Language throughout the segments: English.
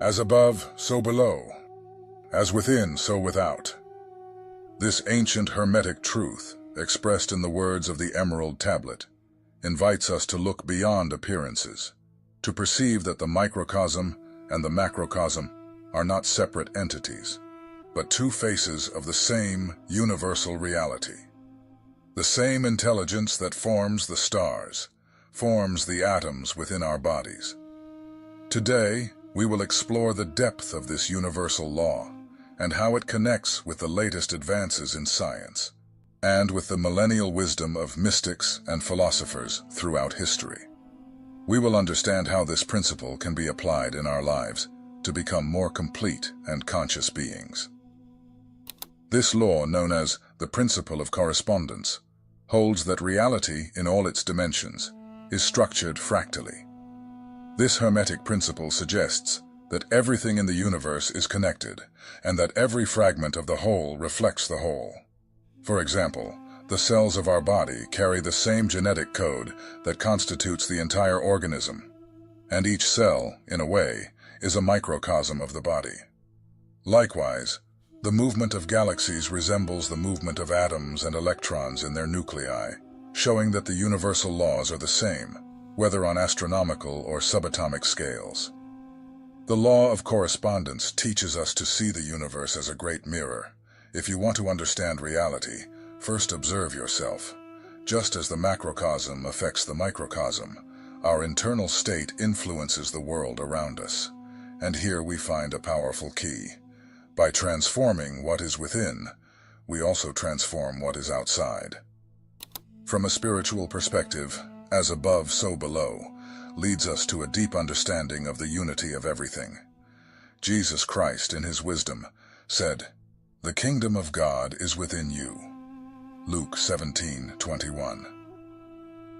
As above, so below. As within, so without. This ancient hermetic truth, expressed in the words of the Emerald Tablet, invites us to look beyond appearances, to perceive that the microcosm and the macrocosm are not separate entities, but two faces of the same universal reality. The same intelligence that forms the stars, forms the atoms within our bodies. Today, we will explore the depth of this universal law and how it connects with the latest advances in science and with the millennial wisdom of mystics and philosophers throughout history. We will understand how this principle can be applied in our lives to become more complete and conscious beings. This law, known as the principle of correspondence, holds that reality in all its dimensions is structured fractally. This hermetic principle suggests that everything in the universe is connected and that every fragment of the whole reflects the whole. For example, the cells of our body carry the same genetic code that constitutes the entire organism, and each cell, in a way, is a microcosm of the body. Likewise, the movement of galaxies resembles the movement of atoms and electrons in their nuclei, showing that the universal laws are the same, whether on astronomical or subatomic scales. The law of correspondence teaches us to see the universe as a great mirror. If you want to understand reality, first observe yourself. Just as the macrocosm affects the microcosm, our internal state influences the world around us. And here we find a powerful key. By transforming what is within, we also transform what is outside. From a spiritual perspective, as above, so below, leads us to a deep understanding of the unity of everything. Jesus Christ, in his wisdom, said, "The kingdom of God is within you." Luke 17:21.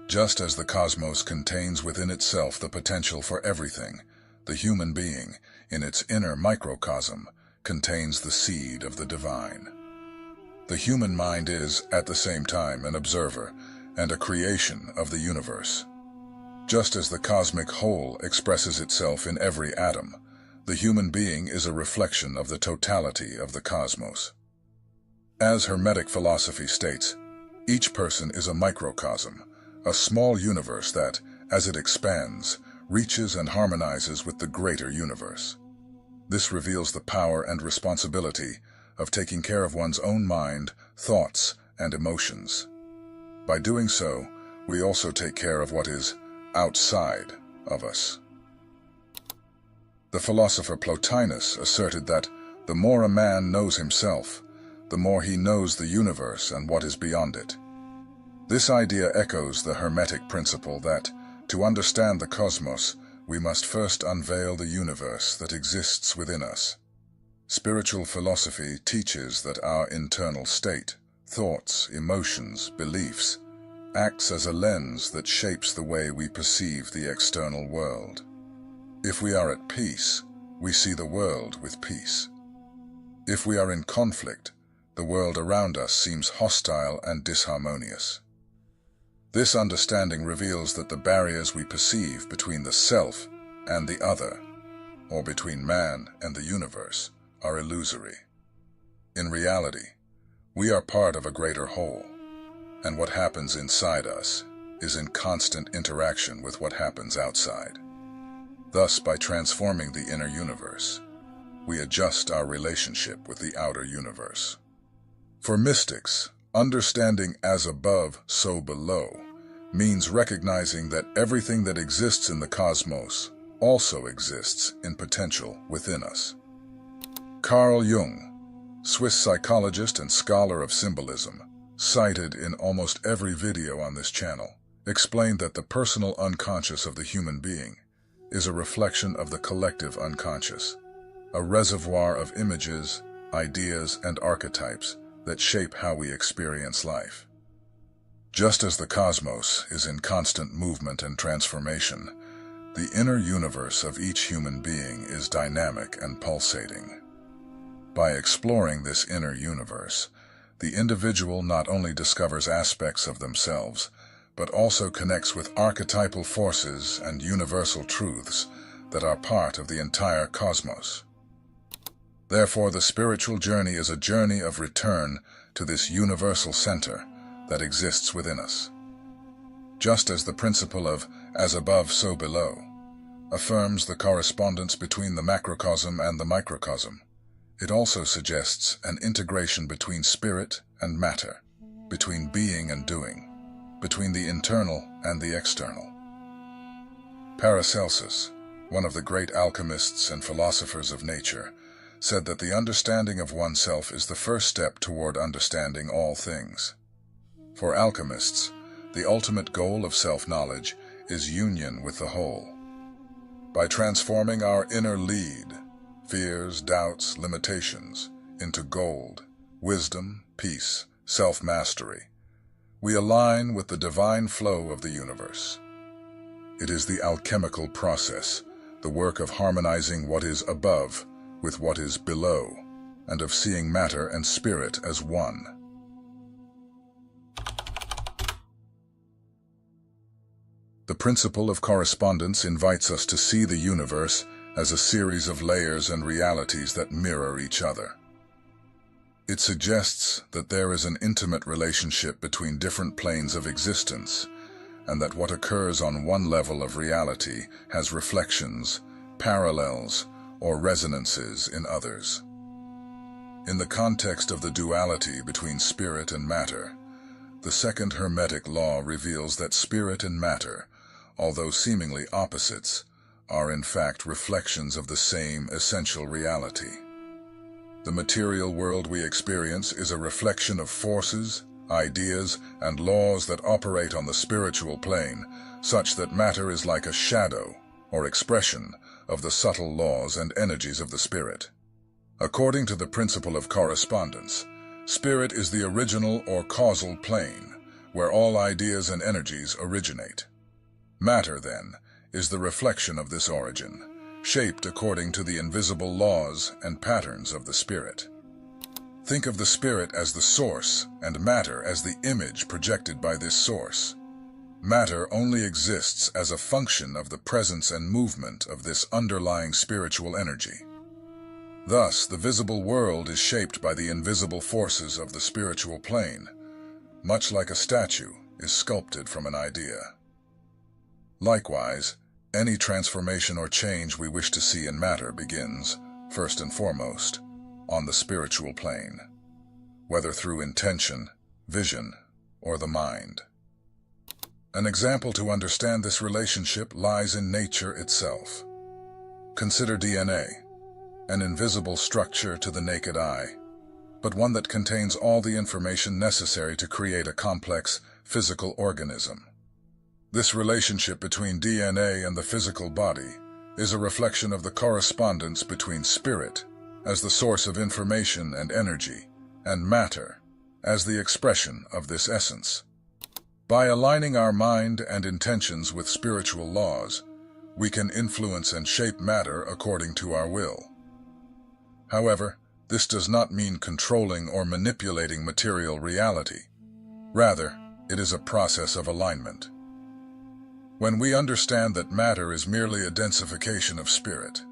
Just as the cosmos contains within itself the potential for everything, the human being, in its inner microcosm, contains the seed of the divine. The human mind is, at the same time, an observer and a creation of the universe. Just as the cosmic whole expresses itself in every atom, the human being is a reflection of the totality of the cosmos. As Hermetic philosophy states, each person is a microcosm, a small universe that, as it expands, reaches and harmonizes with the greater universe. This reveals the power and responsibility of taking care of one's own mind, thoughts, and emotions. By doing so, we also take care of what is outside of us. The philosopher Plotinus asserted that the more a man knows himself, the more he knows the universe and what is beyond it. This idea echoes the Hermetic principle that, to understand the cosmos, we must first unveil the universe that exists within us. Spiritual philosophy teaches that our internal state, thoughts, emotions, beliefs, acts as a lens that shapes the way we perceive the external world. If we are at peace, we see the world with peace. If we are in conflict, the world around us seems hostile and disharmonious. This understanding reveals that the barriers we perceive between the self and the other, or between man and the universe, are illusory. In reality, we are part of a greater whole, and what happens inside us is in constant interaction with what happens outside. Thus, by transforming the inner universe, we adjust our relationship with the outer universe. For mystics, understanding as above, so below means recognizing that everything that exists in the cosmos also exists in potential within us. Carl Jung, Swiss psychologist and scholar of symbolism, cited in almost every video on this channel, explained that the personal unconscious of the human being is a reflection of the collective unconscious, a reservoir of images, ideas, and archetypes that shape how we experience life. Just as the cosmos is in constant movement and transformation, the inner universe of each human being is dynamic and pulsating. By exploring this inner universe, the individual not only discovers aspects of themselves, but also connects with archetypal forces and universal truths that are part of the entire cosmos. Therefore, the spiritual journey is a journey of return to this universal center that exists within us. Just as the principle of as above, so below affirms the correspondence between the macrocosm and the microcosm, it also suggests an integration between spirit and matter, between being and doing, between the internal and the external. Paracelsus, one of the great alchemists and philosophers of nature, said that the understanding of oneself is the first step toward understanding all things. For alchemists, the ultimate goal of self-knowledge is union with the whole. By transforming our inner lead, fears, doubts, limitations, into gold, wisdom, peace, self-mastery, we align with the divine flow of the universe. It is the alchemical process, the work of harmonizing what is above with what is below, and of seeing matter and spirit as one. The principle of correspondence invites us to see the universe as a series of layers and realities that mirror each other. It suggests that there is an intimate relationship between different planes of existence, and that what occurs on one level of reality has reflections, parallels, or resonances in others. In the context of the duality between spirit and matter, the second Hermetic law reveals that spirit and matter, although seemingly opposites, are in fact reflections of the same essential reality. The material world we experience is a reflection of forces, ideas, and laws that operate on the spiritual plane, such that matter is like a shadow or expression of the subtle laws and energies of the spirit. According to the principle of correspondence, spirit is the original or causal plane, where all ideas and energies originate. Matter, then, is the reflection of this origin, shaped according to the invisible laws and patterns of the spirit. Think of the spirit as the source and matter as the image projected by this source. Matter only exists as a function of the presence and movement of this underlying spiritual energy. Thus, the visible world is shaped by the invisible forces of the spiritual plane, much like a statue is sculpted from an idea. Likewise, any transformation or change we wish to see in matter begins, first and foremost, on the spiritual plane, whether through intention, vision, or the mind. An example to understand this relationship lies in nature itself. Consider DNA, an invisible structure to the naked eye, but one that contains all the information necessary to create a complex physical organism. This relationship between DNA and the physical body is a reflection of the correspondence between spirit, as the source of information and energy, and matter, as the expression of this essence. By aligning our mind and intentions with spiritual laws, we can influence and shape matter according to our will. However, this does not mean controlling or manipulating material reality. Rather, it is a process of alignment. When we understand that matter is merely a densification of spirit,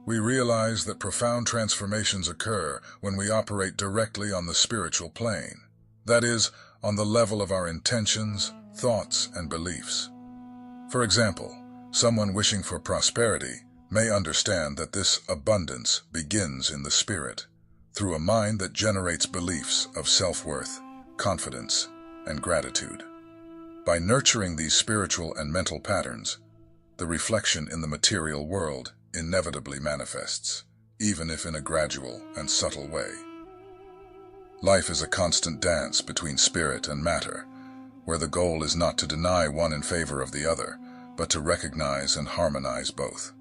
we realize that profound transformations occur when we operate directly on the spiritual plane, that is, on the level of our intentions, thoughts, and beliefs. For example, someone wishing for prosperity may understand that this abundance begins in the spirit, through a mind that generates beliefs of self-worth, confidence, and gratitude. By nurturing these spiritual and mental patterns, the reflection in the material world inevitably manifests, even if in a gradual and subtle way. Life is a constant dance between spirit and matter, where the goal is not to deny one in favor of the other, but to recognize and harmonize both.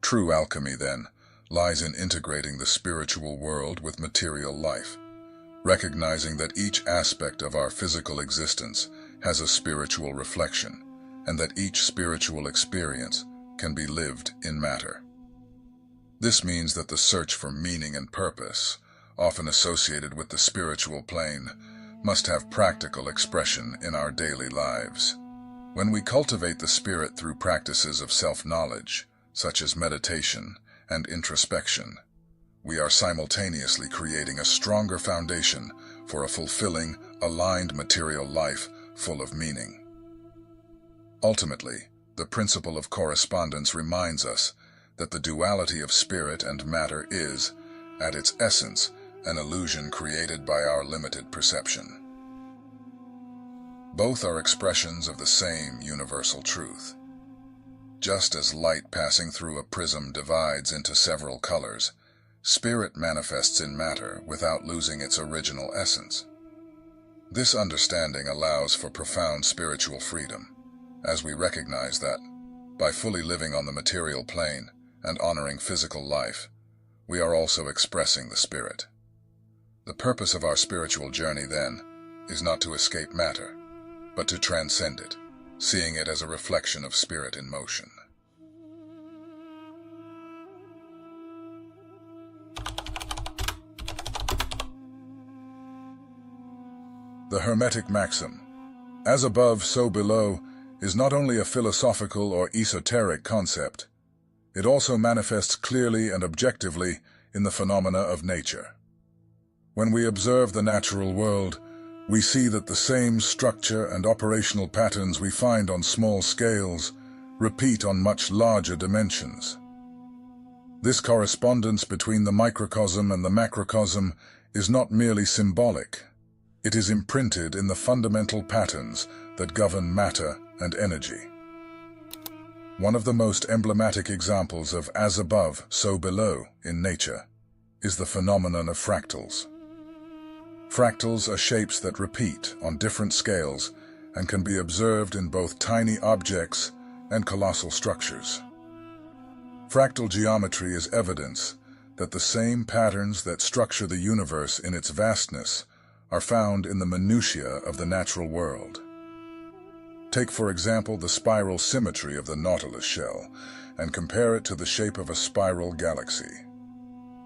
True alchemy, then, lies in integrating the spiritual world with material life, recognizing that each aspect of our physical existence has a spiritual reflection, and that each spiritual experience can be lived in matter. This means that the search for meaning and purpose, often associated with the spiritual plane, must have practical expression in our daily lives. When we cultivate the spirit through practices of self-knowledge, such as meditation and introspection, we are simultaneously creating a stronger foundation for a fulfilling, aligned material life full of meaning. Ultimately, the principle of correspondence reminds us that the duality of spirit and matter is, at its essence, an illusion created by our limited perception. Both are expressions of the same universal truth. Just as light passing through a prism divides into several colors, spirit manifests in matter without losing its original essence. This understanding allows for profound spiritual freedom, as we recognize that, by fully living on the material plane and honoring physical life, we are also expressing the spirit. The purpose of our spiritual journey, then, is not to escape matter, but to transcend it, seeing it as a reflection of spirit in motion. The Hermetic maxim, "As above, so below," is not only a philosophical or esoteric concept, it also manifests clearly and objectively in the phenomena of nature. When we observe the natural world, we see that the same structure and operational patterns we find on small scales repeat on much larger dimensions. This correspondence between the microcosm and the macrocosm is not merely symbolic. It is imprinted in the fundamental patterns that govern matter and energy. One of the most emblematic examples of as above, so below in nature is the phenomenon of fractals. Fractals are shapes that repeat on different scales and can be observed in both tiny objects and colossal structures. Fractal geometry is evidence that the same patterns that structure the universe in its vastness are found in the minutiae of the natural world. Take, for example, the spiral symmetry of the Nautilus shell and compare it to the shape of a spiral galaxy.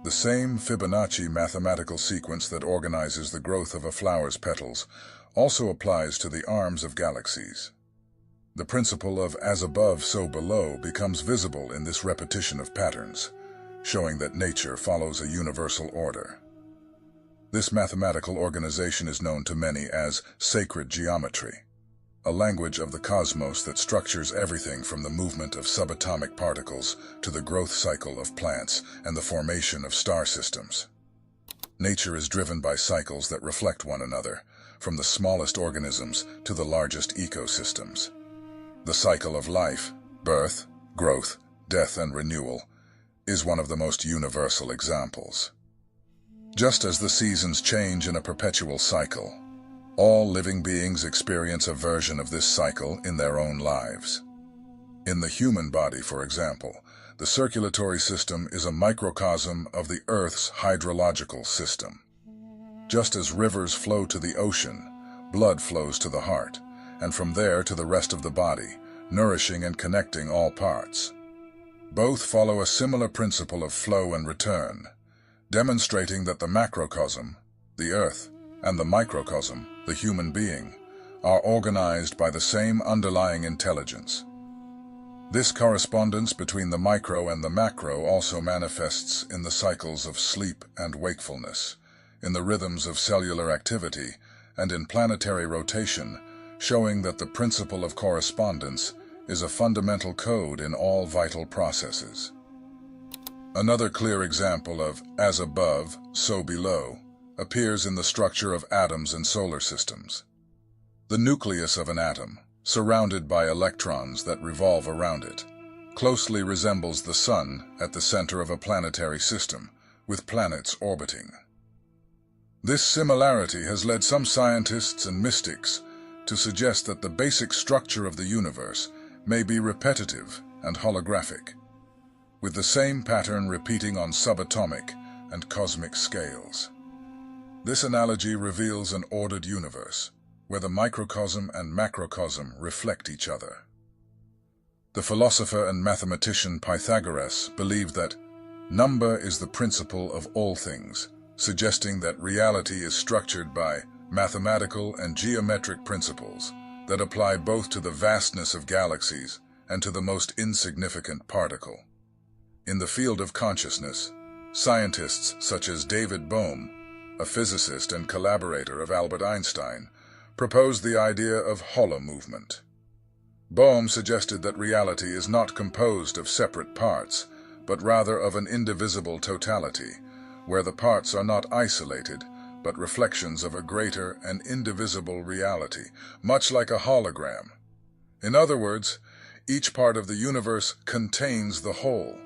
The same Fibonacci mathematical sequence that organizes the growth of a flower's petals also applies to the arms of galaxies. The principle of as above, so below becomes visible in this repetition of patterns, showing that nature follows a universal order. This mathematical organization is known to many as sacred geometry, a language of the cosmos that structures everything from the movement of subatomic particles to the growth cycle of plants and the formation of star systems. Nature is driven by cycles that reflect one another, from the smallest organisms to the largest ecosystems. The cycle of life, birth, growth, death, and renewal, is one of the most universal examples. Just as the seasons change in a perpetual cycle, all living beings experience a version of this cycle in their own lives. In the human body, for example, the circulatory system is a microcosm of the Earth's hydrological system. Just as rivers flow to the ocean, blood flows to the heart, and from there to the rest of the body, nourishing and connecting all parts. Both follow a similar principle of flow and return, demonstrating that the macrocosm, the Earth, and the microcosm, the human being, are organized by the same underlying intelligence. This correspondence between the micro and the macro also manifests in the cycles of sleep and wakefulness, in the rhythms of cellular activity, and in planetary rotation, showing that the principle of correspondence is a fundamental code in all vital processes. Another clear example of as above, so below appears in the structure of atoms and solar systems. The nucleus of an atom, surrounded by electrons that revolve around it, closely resembles the Sun at the center of a planetary system, with planets orbiting. This similarity has led some scientists and mystics to suggest that the basic structure of the universe may be repetitive and holographic, with the same pattern repeating on subatomic and cosmic scales. This analogy reveals an ordered universe, where the microcosm and macrocosm reflect each other. The philosopher and mathematician Pythagoras believed that number is the principle of all things, suggesting that reality is structured by mathematical and geometric principles that apply both to the vastness of galaxies and to the most insignificant particle, In the field of consciousness, scientists such as David Bohm, a physicist and collaborator of Albert Einstein, proposed the idea of holomovement. Bohm suggested that reality is not composed of separate parts, but rather of an indivisible totality, where the parts are not isolated, but reflections of a greater and indivisible reality, much like a hologram. In other words, each part of the universe contains the whole,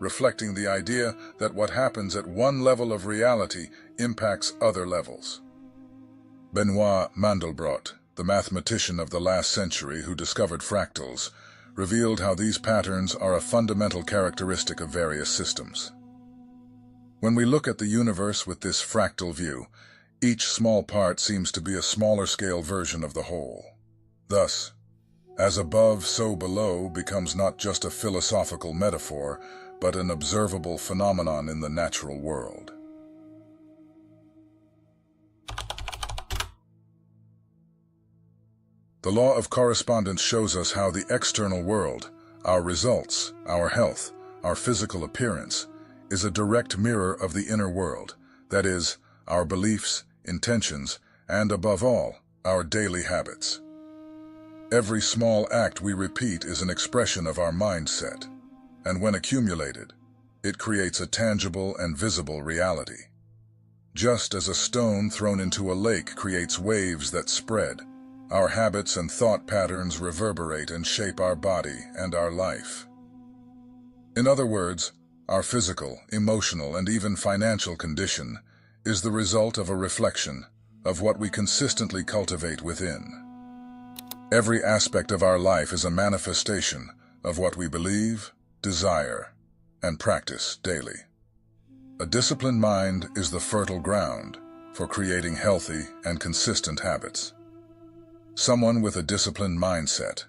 reflecting the idea that what happens at one level of reality impacts other levels. Benoit Mandelbrot, the mathematician of the last century who discovered fractals, revealed how these patterns are a fundamental characteristic of various systems. When we look at the universe with this fractal view, each small part seems to be a smaller-scale version of the whole. Thus, as above, so below becomes not just a philosophical metaphor, but an observable phenomenon in the natural world. The law of correspondence shows us how the external world, our results, our health, our physical appearance, is a direct mirror of the inner world, that is, our beliefs, intentions, and above all, our daily habits. Every small act we repeat is an expression of our mindset, and when accumulated, it creates a tangible and visible reality. Just as a stone thrown into a lake creates waves that spread, our habits and thought patterns reverberate and shape our body and our life. In other words, our physical, emotional, and even financial condition is the result of a reflection of what we consistently cultivate within. Every aspect of our life is a manifestation of what we believe, desire, and practice daily. A disciplined mind is the fertile ground for creating healthy and consistent habits. Someone with a disciplined mindset,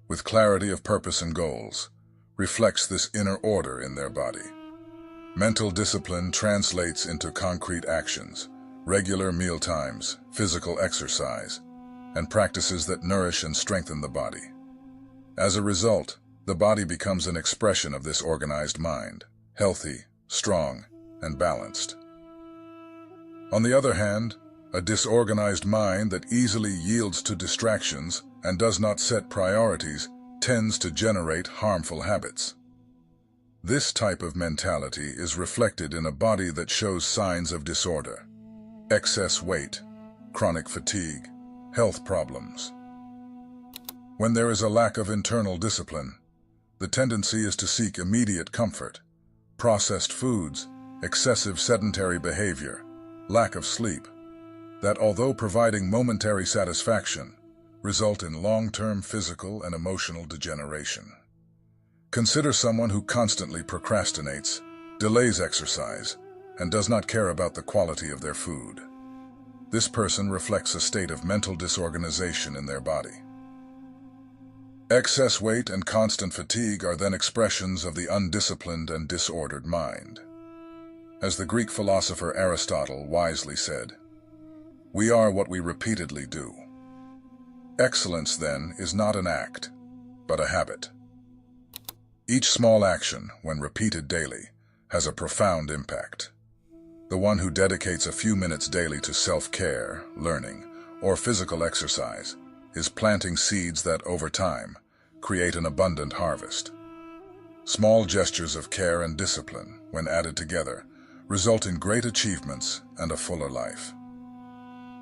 with clarity of purpose and goals, reflects this inner order in their body. Mental discipline translates into concrete actions, regular meal times, physical exercise, and practices that nourish and strengthen the body. As a result, the body becomes an expression of this organized mind, healthy, strong, and balanced. On the other hand, a disorganized mind that easily yields to distractions and does not set priorities tends to generate harmful habits. This type of mentality is reflected in a body that shows signs of disorder, excess weight, chronic fatigue, health problems. When there is a lack of internal discipline, the tendency is to seek immediate comfort, processed foods, excessive sedentary behavior, lack of sleep, that although providing momentary satisfaction, result in long-term physical and emotional degeneration. Consider someone who constantly procrastinates, delays exercise, and does not care about the quality of their food. This person reflects a state of mental disorganization in their body. Excess weight and constant fatigue are then expressions of the undisciplined and disordered mind. As the Greek philosopher Aristotle wisely said, "We are what we repeatedly do." Excellence, then, is not an act, but a habit. Each small action, when repeated daily, has a profound impact. The one who dedicates a few minutes daily to self-care, learning, or physical exercise is planting seeds that, over time, create an abundant harvest. Small gestures of care and discipline, when added together, result in great achievements and a fuller life.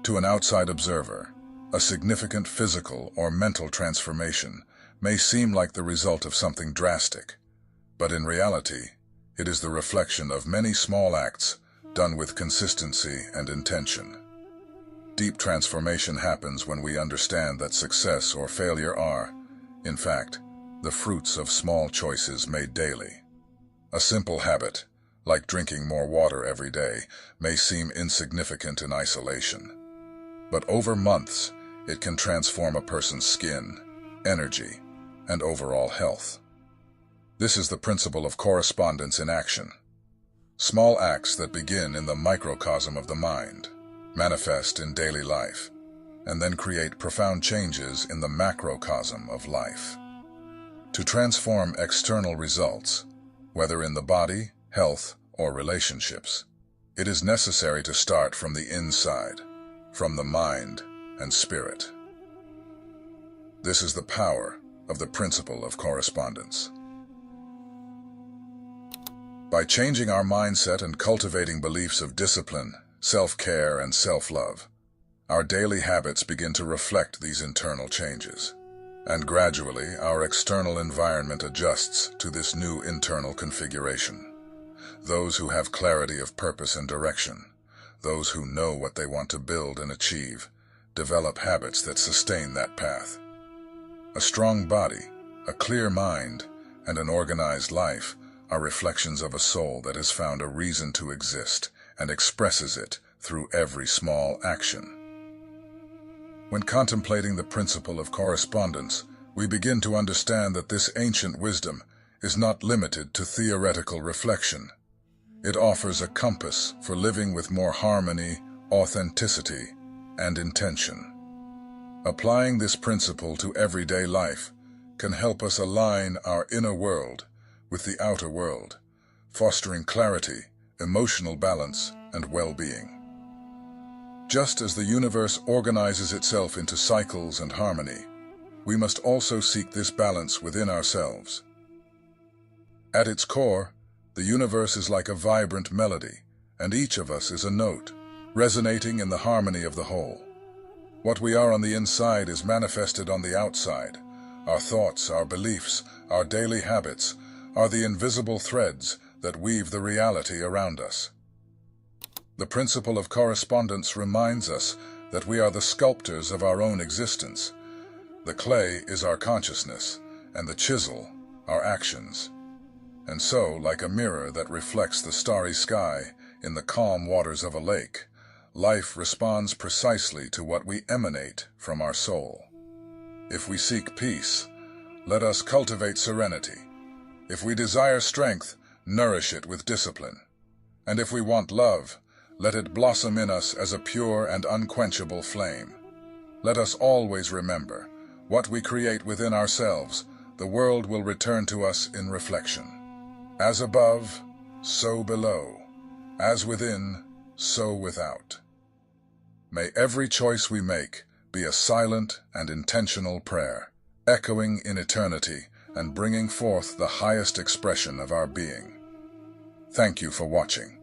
To an outside observer, a significant physical or mental transformation may seem like the result of something drastic, but in reality, it is the reflection of many small acts done with consistency and intention. Deep transformation happens when we understand that success or failure are, in fact, the fruits of small choices made daily. A simple habit, like drinking more water every day, may seem insignificant in isolation. But over months, it can transform a person's skin, energy, and overall health. This is the principle of correspondence in action. Small acts that begin in the microcosm of the mind, manifest in daily life, and then create profound changes in the macrocosm of life. To transform external results, whether in the body, health, or relationships. It is necessary to start from the inside, from the mind and spirit. This is the power of the principle of correspondence. By changing our mindset and cultivating beliefs of discipline, self-care, and self-love, our daily habits begin to reflect these internal changes. And gradually, our external environment adjusts to this new internal configuration. Those who have clarity of purpose and direction, those who know what they want to build and achieve, develop habits that sustain that path. A strong body, a clear mind, and an organized life are reflections of a soul that has found a reason to exist and expresses it through every small action. When contemplating the principle of correspondence, we begin to understand that this ancient wisdom is not limited to theoretical reflection. It offers a compass for living with more harmony, authenticity, and intention. Applying this principle to everyday life can help us align our inner world with the outer world, fostering clarity, emotional balance, and well-being. Just as the universe organizes itself into cycles and harmony, we must also seek this balance within ourselves. At its core, the universe is like a vibrant melody, and each of us is a note, resonating in the harmony of the whole. What we are on the inside is manifested on the outside. Our thoughts, our beliefs, our daily habits are the invisible threads that weave the reality around us. The principle of correspondence reminds us that we are the sculptors of our own existence. The clay is our consciousness, and the chisel, our actions. And so, like a mirror that reflects the starry sky in the calm waters of a lake, life responds precisely to what we emanate from our soul. If we seek peace, let us cultivate serenity. If we desire strength, nourish it with discipline. And if we want love, let it blossom in us as a pure and unquenchable flame. Let us always remember, what we create within ourselves, the world will return to us in reflection. As above, so below. As within, so without. May every choice we make be a silent and intentional prayer, echoing in eternity and bringing forth the highest expression of our being. Thank you for watching.